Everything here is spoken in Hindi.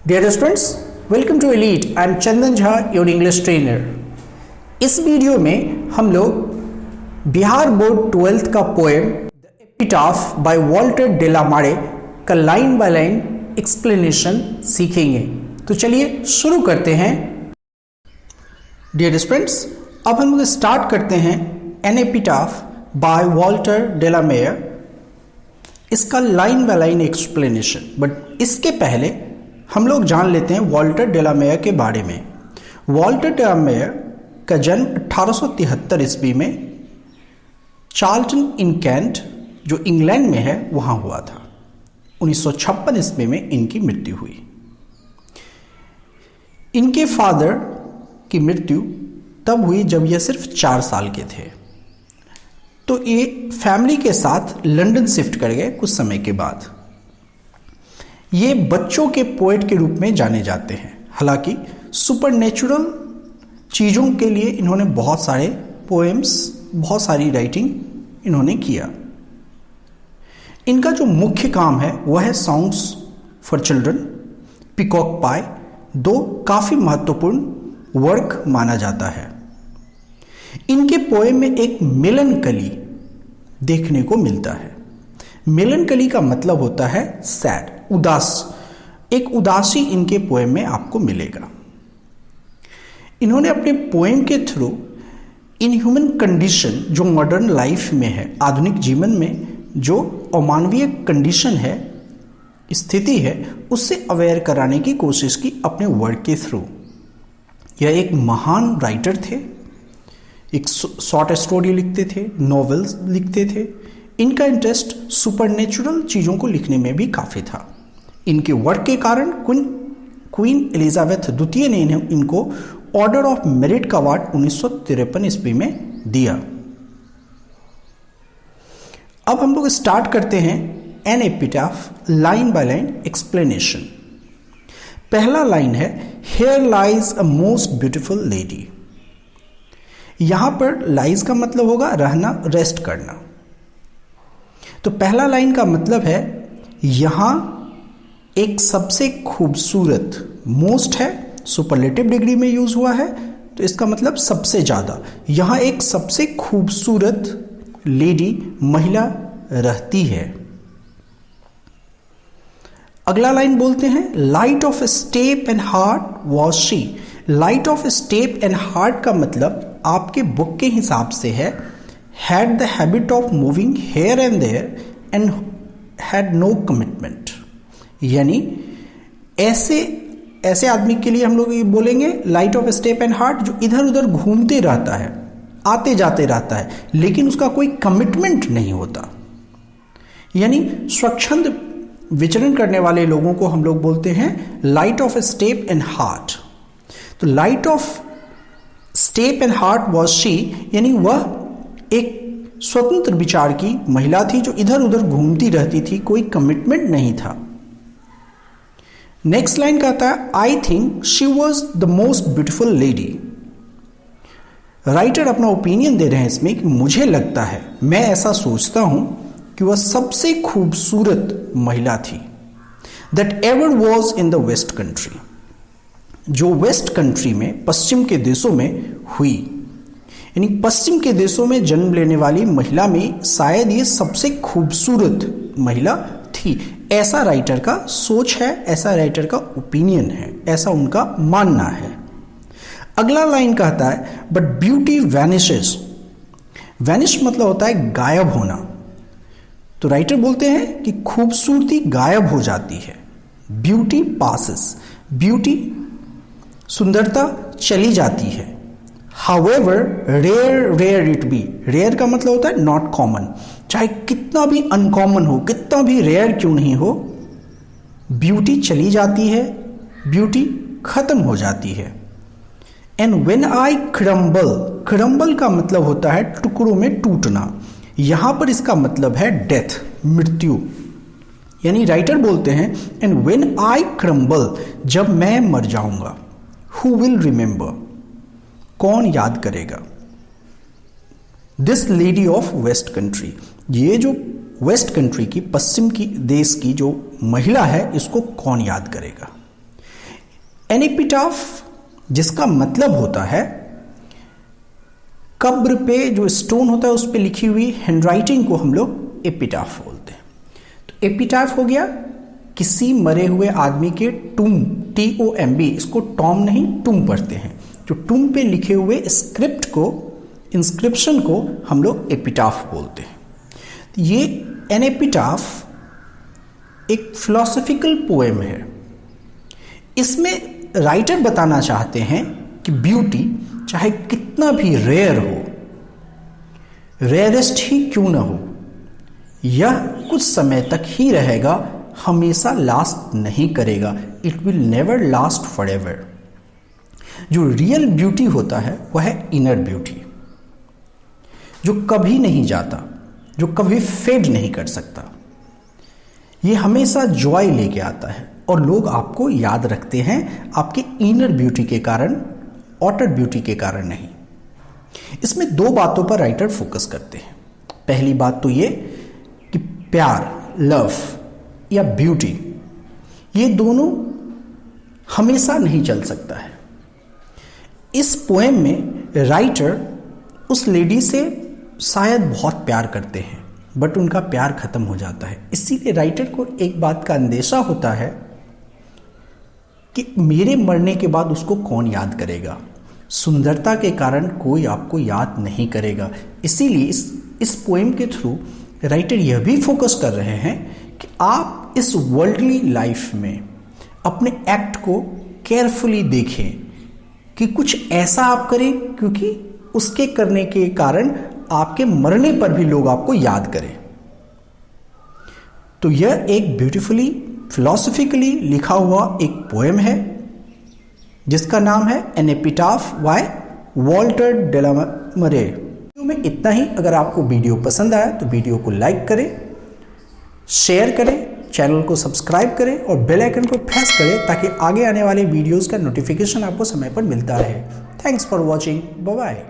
Dear students, welcome to elite. I am Chandan Jha, your English trainer. इस वीडियो में हम लोग बिहार बोर्ड 12th का poem the epitaph by Walter de la Mare का लाइन बाय लाइन एक्सप्लेनेशन सीखेंगे। तो चलिए शुरू करते हैं। डियर स्टूडेंट्स, अब हम लोग स्टार्ट करते हैं एन एपिटाफ बाय वॉल्टर डेलामेयर, इसका line by line explanation. But इसके पहले हम लोग जान लेते हैं वॉल्टर डेलामेयर के बारे में। वॉल्टर डेलामेयर का जन्म 1873 ईस्वी में चार्ल्टन इन कैंट, जो इंग्लैंड में है, वहां हुआ था। 1956 ईस्वी में इनकी मृत्यु हुई। इनके फादर की मृत्यु तब हुई जब यह सिर्फ 4 साल के थे। तो ये फैमिली के साथ लंदन शिफ्ट कर गए कुछ समय के बाद। ये बच्चों के पोएट के रूप में जाने जाते हैं। हालांकि सुपरनेचुरल चीज़ों के लिए इन्होंने बहुत सारे पोएम्स, बहुत सारी राइटिंग इन्होंने किया। इनका जो मुख्य काम है वह है सॉन्ग्स फॉर चिल्ड्रन, पीकॉक पाई, दो काफ़ी महत्वपूर्ण वर्क माना जाता है। इनके पोएम में एक मेलनकली देखने को मिलता है। मेलनकली का मतलब होता है सैड, उदास। एक उदासी इनके पोएम में आपको मिलेगा। इन्होंने अपने पोएम के थ्रू इन ह्यूमन कंडीशन, जो मॉडर्न लाइफ में है, आधुनिक जीवन में जो अमानवीय कंडीशन है, स्थिति है, उससे अवेयर कराने की कोशिश की अपने वर्क के थ्रू। यह एक महान राइटर थे। एक शॉर्ट स्टोरी लिखते थे, नॉवेल्स लिखते थे। इनका इंटरेस्ट सुपरनेचुरल चीज़ों को लिखने में भी काफ़ी था। इनके वर्क के कारण क्वीन एलिजाबेथ द्वितीय ने इनको ऑर्डर ऑफ मेरिट का अवार्ड 1953 ईस्वी में दिया। अब हम लोग स्टार्ट करते हैं an epitaph line by line explanation. पहला लाइन है, here lies a most beautiful lady. यहां पर लाइज का मतलब होगा रहना, रेस्ट करना। तो पहला लाइन का मतलब है यहां एक सबसे खूबसूरत, मोस्ट है, सुपरलेटिव डिग्री में यूज हुआ है, तो इसका मतलब सबसे ज्यादा। यहां एक सबसे खूबसूरत लेडी, महिला रहती है। अगला लाइन बोलते हैं, light of step and heart was she. Light of step and heart का मतलब आपके बुक के हिसाब से है had the habit of moving here and there and had no commitment। यानी ऐसे आदमी के लिए हम लोग ये बोलेंगे light of step and heart, जो इधर उधर घूमते रहता है, आते जाते रहता है, लेकिन उसका कोई कमिटमेंट नहीं होता। यानी स्वच्छंद विचरण करने वाले लोगों को हम लोग बोलते हैं light of step and heart. तो light of step and heart was she, यानी वह एक स्वतंत्र विचार की महिला थी जो इधर उधर घूमती रहती थी, कोई कमिटमेंट नहीं था। नेक्स्ट लाइन कहता है, I think she was the most beautiful lady. Writer अपना ओपिनियन दे रहे हैं इसमें कि मुझे लगता है, मैं ऐसा सोचता हूं कि वह सबसे खूबसूरत महिला थी that ever was in the west country, जो वेस्ट कंट्री में, पश्चिम के देशों में हुई। यानी पश्चिम के देशों में जन्म लेने वाली महिला में शायद ये सबसे खूबसूरत महिला थी। ऐसा राइटर का सोच है, ऐसा राइटर का ओपिनियन है, ऐसा उनका मानना है। अगला लाइन कहता है, बट ब्यूटी वैनिशेस। वैनिश मतलब होता है गायब होना। तो राइटर बोलते हैं कि खूबसूरती गायब हो जाती है। ब्यूटी पासेस, ब्यूटी, सुंदरता चली जाती है। However, rare it be, rare का मतलब होता है नॉट कॉमन। चाहे कितना भी अनकॉमन हो, कितना भी रेयर क्यों नहीं हो, ब्यूटी चली जाती है, ब्यूटी खत्म हो जाती है। And when I crumble, crumble का मतलब होता है टुकड़ों में टूटना। यहां पर इसका मतलब है डेथ, मृत्यु। यानी राइटर बोलते हैं, एंड व्हेन आई क्रम्बल, जब मैं मर जाऊंगा, हु विल रिमेंबर, कौन याद करेगा। This lady of west country, ये जो वेस्ट कंट्री की, पश्चिम की देश की जो महिला है, इसको कौन याद करेगा। एन एपिटाफ, जिसका मतलब होता है कब्र पे जो स्टोन होता है उस पे लिखी हुई हैंडराइटिंग को हम लोग एपिटाफ बोलते हैं। तो एपिटाफ हो गया किसी मरे हुए आदमी के टूम, TOMB, इसको टॉम नहीं टूम पढ़ते हैं, जो टूम पे लिखे हुए स्क्रिप्ट को, इंस्क्रिप्शन को हम लोग एपिटाफ बोलते हैं। तो ये एन एपिटाफ एक फिलोसॉफिकल पोएम है। इसमें राइटर बताना चाहते हैं कि ब्यूटी चाहे कितना भी रेयर हो, रेयरेस्ट ही क्यों ना हो, यह कुछ समय तक ही रहेगा, हमेशा लास्ट नहीं करेगा। It will never last for ever. जो रियल ब्यूटी होता है वह है इनर ब्यूटी, जो कभी नहीं जाता, जो कभी फेड नहीं कर सकता। ये हमेशा जॉय लेके आता है और लोग आपको याद रखते हैं आपके इनर ब्यूटी के कारण, आउटर ब्यूटी के कारण नहीं। इसमें दो बातों पर राइटर फोकस करते हैं। पहली बात तो ये कि प्यार, लव या ब्यूटी, ये दोनों हमेशा नहीं चल सकता है। इस पोएम में राइटर उस लेडी से शायद बहुत प्यार करते हैं, बट उनका प्यार खत्म हो जाता है। इसीलिए राइटर को एक बात का अंदेशा होता है कि मेरे मरने के बाद उसको कौन याद करेगा। सुंदरता के कारण कोई आपको याद नहीं करेगा। इसीलिए इस पोएम के थ्रू राइटर यह भी फोकस कर रहे हैं कि आप इस वर्ल्डली लाइफ में अपने एक्ट को केयरफुली देखें कि कुछ ऐसा आप करें क्योंकि उसके करने के कारण आपके मरने पर भी लोग आपको याद करें। तो यह एक ब्यूटीफुली फिलोसॉफिकली लिखा हुआ एक पोएम है जिसका नाम है an epitaph by Walter de la Mare. Video में इतना ही। अगर आपको वीडियो पसंद आया तो वीडियो को लाइक करें, शेयर करें, चैनल को सब्सक्राइब करें और बेल आइकन को प्रेस करें ताकि आगे आने वाले वीडियोस का नोटिफिकेशन आपको समय पर मिलता रहे। Thanks for watching. Bye bye.